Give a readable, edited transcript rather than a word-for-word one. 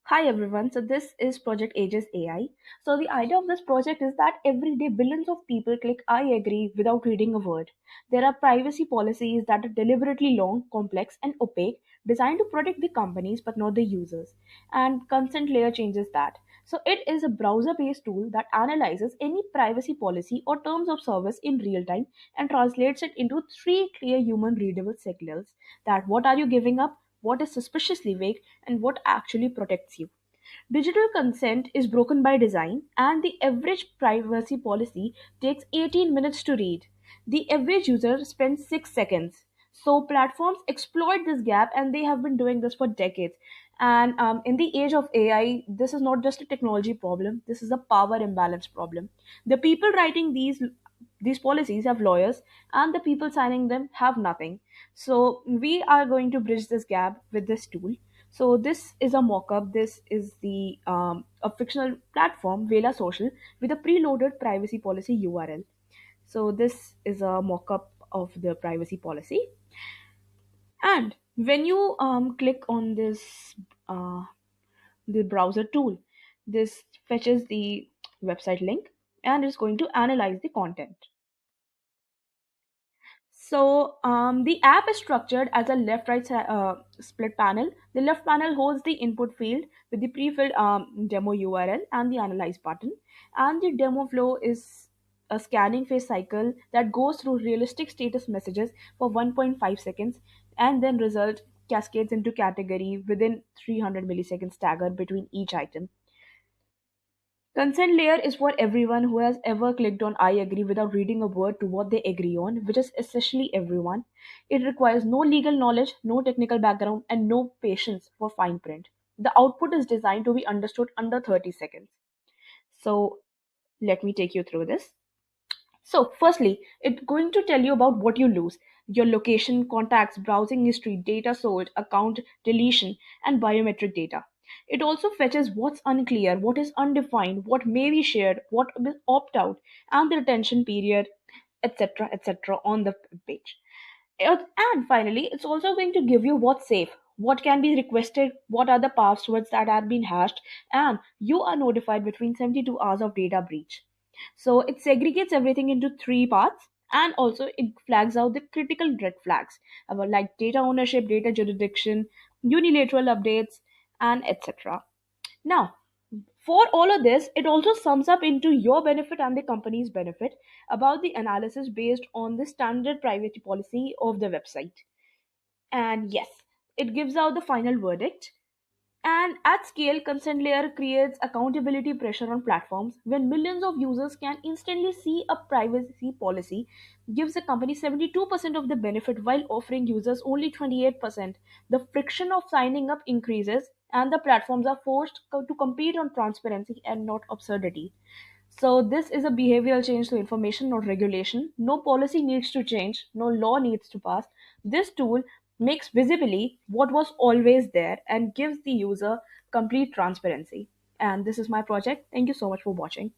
Hi everyone. So this is Project Aegis AI. So the idea of this project is that every day billions of people click I agree without reading a word. There are privacy policies that are deliberately long, complex and opaque, designed to protect the companies but not the users. And consent layer changes that. So it is a browser-based tool that analyzes any privacy policy or terms of service in real time and translates it into three clear human readable signals that what are you giving up, what is suspiciously vague, and what actually protects you. Digital consent is broken by design, and the average privacy policy takes 18 minutes to read. The average user spends 6 seconds. So, platforms exploit this gap, and they have been doing this for decades. And in the age of AI, this is not just a technology problem, this is a power imbalance problem. The people writing these policies have lawyers, and the people signing them have nothing. So, we are going to bridge this gap with this tool. So this is a mock-up. This is the a fictional platform, Vela Social, with a preloaded privacy policy URL. So this is a mock-up of the privacy policy. And when you click on this the browser tool, this fetches the website link and is going to analyze the content. So the app is structured as a left-right split panel. The left panel holds the input field with the pre-filled demo URL and the analyze button. And the demo flow is a scanning phase cycle that goes through realistic status messages for 1.5 seconds and then result cascades into category within 300 milliseconds staggered between each item. Consent layer is for everyone who has ever clicked on I agree without reading a word to what they agree on, which is essentially everyone. It requires no legal knowledge, no technical background, and no patience for fine print. The output is designed to be understood under 30 seconds. So let me take you through this. So, firstly, it's going to tell you about what you lose: your location, contacts, browsing history, data sold, account deletion, and biometric data. It also fetches what's unclear, what is undefined, what may be shared, what will opt out, and the retention period, etc., on the page. And finally, it's also going to give you what's safe, what can be requested, what are the passwords that are being hashed, and you are notified between 72 hours of data breach. So it segregates everything into three parts, and also it flags out the critical red flags about like data ownership, data jurisdiction, unilateral updates, and etc. Now, for all of this, it also sums up into your benefit and the company's benefit about the analysis based on the standard privacy policy of the website. And yes, it gives out the final verdict. And at scale, consent layer creates accountability pressure on platforms when millions of users can instantly see a privacy policy gives the company 72% of the benefit while offering users only 28%. The friction of signing up increases and the platforms are forced to compete on transparency and not absurdity. So this is a behavioral change to information, not regulation. No policy needs to change, no law needs to pass. This tool makes visibly what was always there and gives the user complete transparency. And this is my project. Thank you so much for watching.